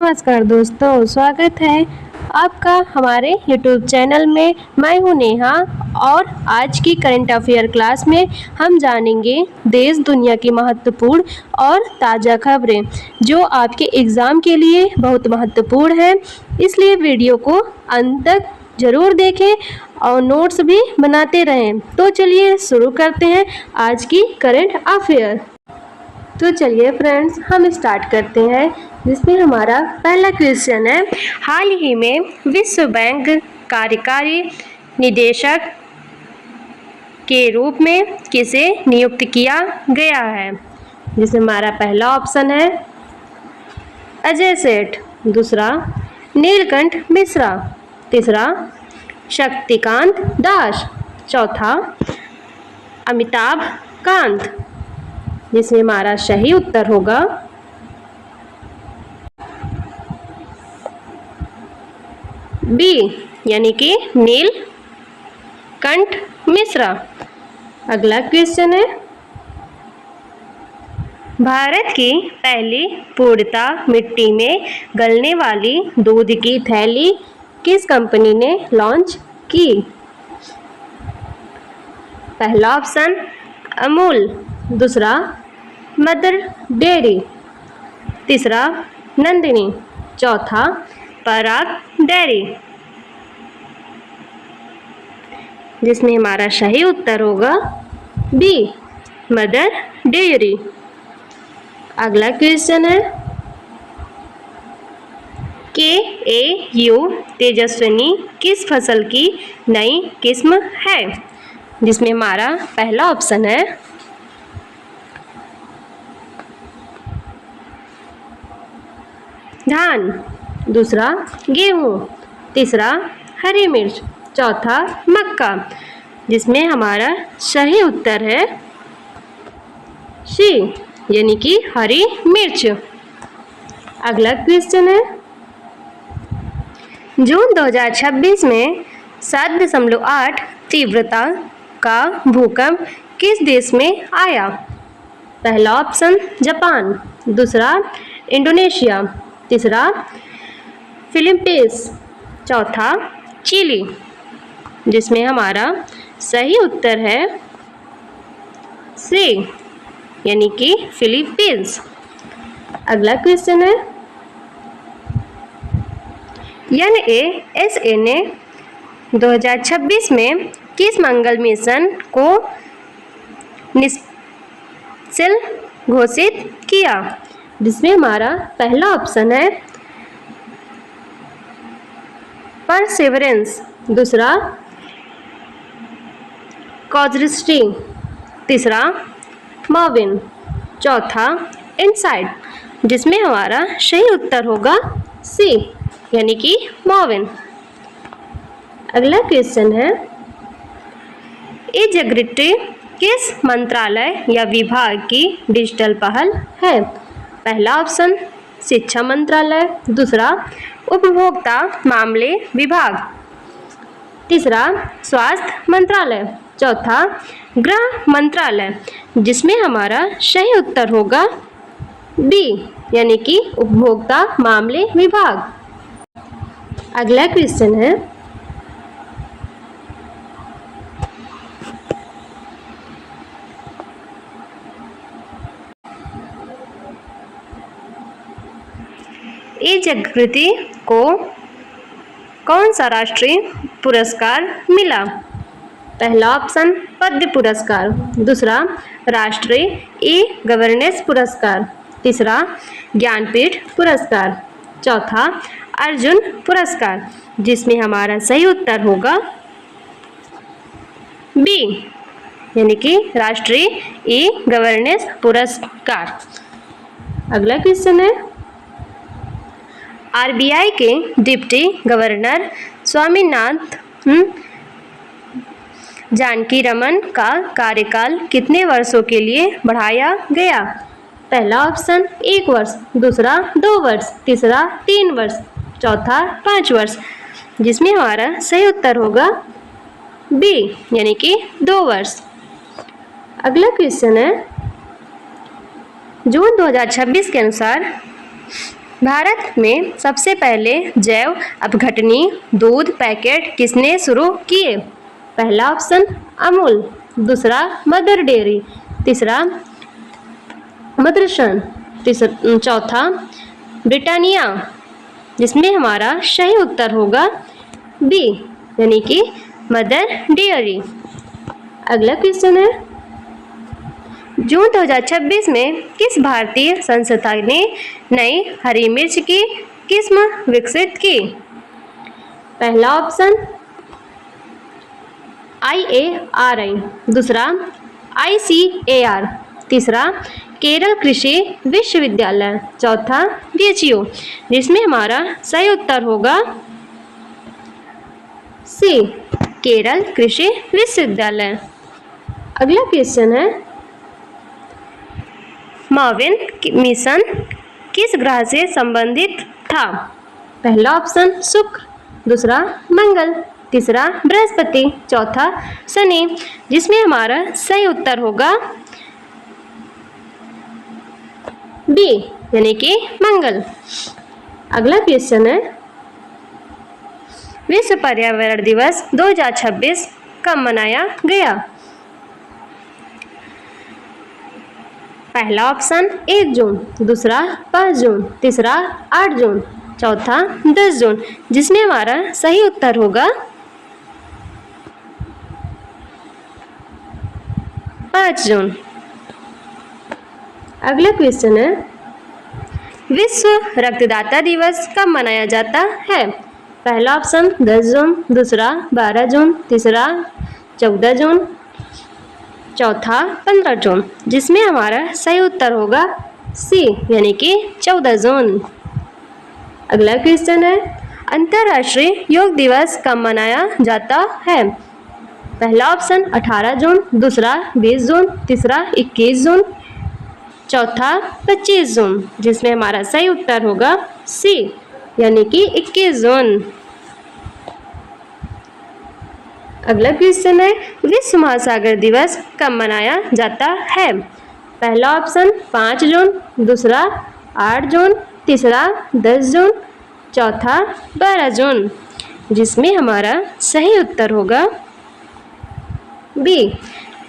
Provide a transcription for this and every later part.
नमस्कार दोस्तों, स्वागत है आपका हमारे YouTube चैनल में। मैं हूं नेहा और आज की करंट अफेयर क्लास में हम जानेंगे देश दुनिया की महत्वपूर्ण और ताज़ा खबरें जो आपके एग्ज़ाम के लिए बहुत महत्वपूर्ण है। इसलिए वीडियो को अंत तक ज़रूर देखें और नोट्स भी बनाते रहें। तो चलिए शुरू करते हैं आज की करंट अफेयर। तो चलिए फ्रेंड्स, हम स्टार्ट करते हैं, जिसमें हमारा पहला क्वेश्चन है, हाल ही में विश्व बैंक कार्यकारी निदेशक के रूप में किसे नियुक्त किया गया है? जिसमें हमारा पहला ऑप्शन है अजय सेठ, दूसरा नीलकंठ मिश्रा, तीसरा शक्तिकांत दास, चौथा अमिताभ कांत। जिसमें हमारा सही उत्तर होगा बी, यानी कि नीलकंठ मिश्रा। अगला क्वेश्चन है, भारत की पहली पूर्णतः मिट्टी में गलने वाली दूध की थैली किस कंपनी ने लॉन्च की? पहला ऑप्शन अमूल, दूसरा मदर डेयरी, तीसरा नंदिनी, चौथा पराग डेयरी। जिसमें हमारा सही उत्तर होगा बी, मदर डेयरी। अगला क्वेश्चन है, KAU तेजस्विनी किस फसल की नई किस्म है? जिसमें हमारा पहला ऑप्शन है धान, दूसरा गेहूँ, तीसरा हरी मिर्च, चौथा मक्का। जिसमें हमारा सही उत्तर है सी, यानी कि हरी मिर्च। अगला क्वेश्चन है, जून 2026 में 7.8 तीव्रता का भूकंप किस देश में आया? पहला ऑप्शन जापान, दूसरा इंडोनेशिया, तीसरा फिलीपींस, चौथा चिली। जिसमें हमारा सही उत्तर है सी, यानी कि फिलीपींस। अगला क्वेश्चन है, NASA ने 2026 में किस मंगल मिशन को निष्फल घोषित किया? जिसमें हमारा पहला ऑप्शन है परसेवरेंस, दूसरा कॉजरिस्टी, तीसरा मॉविन, चौथा इनसाइट। जिसमें हमारा सही उत्तर होगा सी, यानी कि मॉविन। अगला क्वेश्चन है, ई-जागृति किस मंत्रालय या विभाग की डिजिटल पहल है? पहला ऑप्शन शिक्षा मंत्रालय, दूसरा उपभोक्ता मामले विभाग, तीसरा स्वास्थ्य मंत्रालय, चौथा गृह मंत्रालय। जिसमें हमारा सही उत्तर होगा बी, यानी कि उपभोक्ता मामले विभाग। अगला क्वेश्चन है, ई-जागृति को कौन सा राष्ट्रीय पुरस्कार मिला? पहला ऑप्शन पद्म पुरस्कार, दूसरा राष्ट्रीय ई-गवर्नेंस पुरस्कार, तीसरा ज्ञानपीठ पुरस्कार, चौथा अर्जुन पुरस्कार। जिसमें हमारा सही उत्तर होगा बी, यानी कि राष्ट्रीय ई-गवर्नेंस पुरस्कार। अगला क्वेश्चन है, RBI के डिप्टी गवर्नर स्वामीनाथन जानकीरमन का कार्यकाल कितने वर्षों के लिए बढ़ाया गया? पहला ऑप्शन 1 वर्ष, दूसरा 2 वर्ष, तीसरा 3 वर्ष, चौथा 5 वर्ष। जिसमें हमारा सही उत्तर होगा बी, यानी कि 2 वर्ष। अगला क्वेश्चन है, जून 2026 के अनुसार भारत में सबसे पहले जैव अपघटनीय दूध पैकेट किसने शुरू किए? पहला ऑप्शन अमूल, दूसरा मदर डेयरी, तीसरा मदरसन, चौथा ब्रिटानिया, जिसमें हमारा सही उत्तर होगा बी यानी कि मदर डेयरी। अगला क्वेश्चन है, जून 2026 में किस भारतीय संस्था ने नई हरी मिर्च की किस्म विकसित की? पहला ऑप्शन IARI, दूसरा ICAR, तीसरा केरल कृषि विश्वविद्यालय, चौथा DHU, जिसमें हमारा सही उत्तर होगा सी केरल कृषि विश्वविद्यालय। अगला क्वेश्चन है, मार्विन मिशन किस ग्रह से संबंधित था? पहला ऑप्शन शुक्र, दूसरा मंगल, तीसरा बृहस्पति, चौथा शनि, जिसमें हमारा सही उत्तर होगा बी यानी कि मंगल। अगला क्वेश्चन है, विश्व पर्यावरण दिवस 2026 कब मनाया गया? पहला ऑप्शन 1 जून, दूसरा 5 जून, तीसरा 8 जून, चौथा 10 जून, जिसमें हमारा सही उत्तर होगा 5 जून। अगला क्वेश्चन है, विश्व रक्तदाता दिवस कब मनाया जाता है? पहला ऑप्शन 10 जून, दूसरा 12 जून, तीसरा 14 जून, चौथा 15 जून, जिसमें हमारा सही उत्तर होगा सी यानी कि 14 जून। अगला क्वेश्चन है, अंतर्राष्ट्रीय योग दिवस कब मनाया जाता है? पहला ऑप्शन 18 जून, दूसरा 20 जून, तीसरा 21 जून, चौथा 25 जून, जिसमें हमारा सही उत्तर होगा सी यानी कि 21 जून। अगला क्वेश्चन है, विश्व महासागर दिवस कब मनाया जाता है? पहला ऑप्शन 5 जून, दूसरा 8 जून, तीसरा 10 जून, चौथा 12 जून, जिसमें हमारा सही उत्तर होगा बी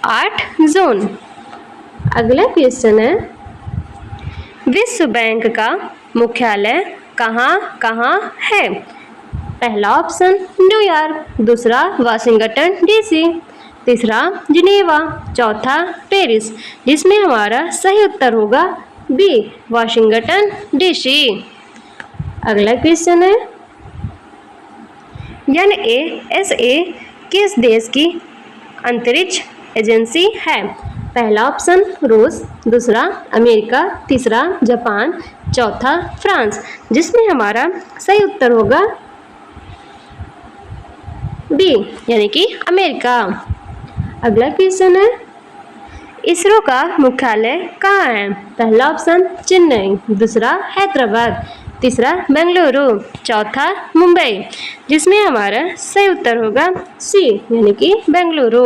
8 जून। अगला क्वेश्चन है, विश्व बैंक का मुख्यालय कहाँ है? पहला ऑप्शन न्यूयॉर्क, दूसरा वाशिंगटन DC, तीसरा जिनेवा, चौथा पेरिस, जिसमें हमारा सही उत्तर होगा बी वाशिंगटन DC। अगला क्वेश्चन है, NASA किस देश की अंतरिक्ष एजेंसी है? पहला ऑप्शन रूस, दूसरा अमेरिका, तीसरा जापान, चौथा फ्रांस, जिसमें हमारा सही उत्तर होगा बी यानी कि अमेरिका। अगला क्वेश्चन है, इसरो का मुख्यालय कहाँ है? पहला ऑप्शन चेन्नई, दूसरा हैदराबाद, तीसरा बेंगलुरु, चौथा मुंबई, जिसमें हमारा सही उत्तर होगा सी यानी कि बेंगलुरु।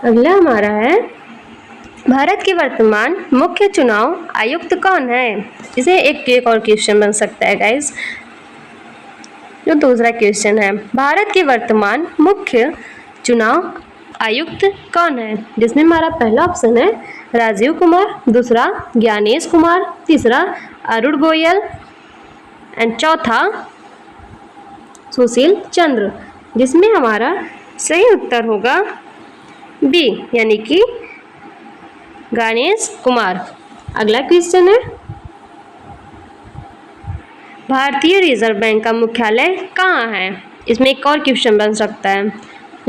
अगला हमारा है, भारत के वर्तमान मुख्य चुनाव आयुक्त कौन है? इसे एक और क्वेश्चन बन सकता है गाइस। जो दूसरा क्वेश्चन है, भारत के वर्तमान मुख्य चुनाव आयुक्त कौन है? जिसमें हमारा पहला ऑप्शन है राजीव कुमार, दूसरा ज्ञानेश कुमार, तीसरा अरुण गोयल एंड चौथा सुशील चंद्र, जिसमें हमारा सही उत्तर होगा बी यानी कि गणेश कुमार। अगला क्वेश्चन है, भारतीय रिजर्व बैंक का मुख्यालय कहाँ है? इसमें एक और क्वेश्चन बन सकता है,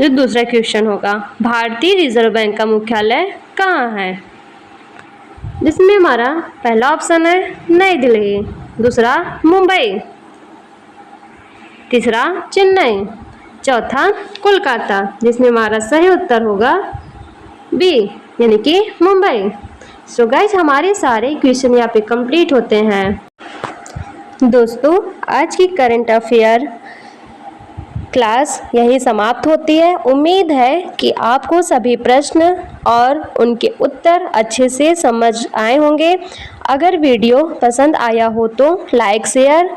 जो दूसरा क्वेश्चन होगा, भारतीय रिजर्व बैंक का मुख्यालय कहाँ है? जिसमें हमारा पहला ऑप्शन है नई दिल्ली, दूसरा मुंबई, तीसरा चेन्नई, चौथा कोलकाता, जिसमें हमारा सही उत्तर होगा बी यानी कि मुंबई। सो गाइस, हमारे सारे क्वेश्चन यहाँ पे कंप्लीट होते हैं। दोस्तों, आज की करंट अफेयर क्लास यहीं समाप्त होती है। उम्मीद है कि आपको सभी प्रश्न और उनके उत्तर अच्छे से समझ आए होंगे। अगर वीडियो पसंद आया हो तो लाइक शेयर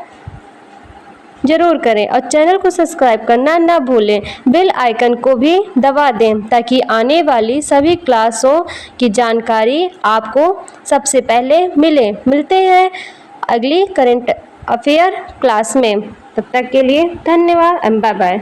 ज़रूर करें और चैनल को सब्सक्राइब करना ना भूलें। बेल आइकन को भी दबा दें ताकि आने वाली सभी क्लासों की जानकारी आपको सबसे पहले मिलते हैं अगली करंट अफेयर क्लास में। तब तक के लिए धन्यवाद। Bye bye.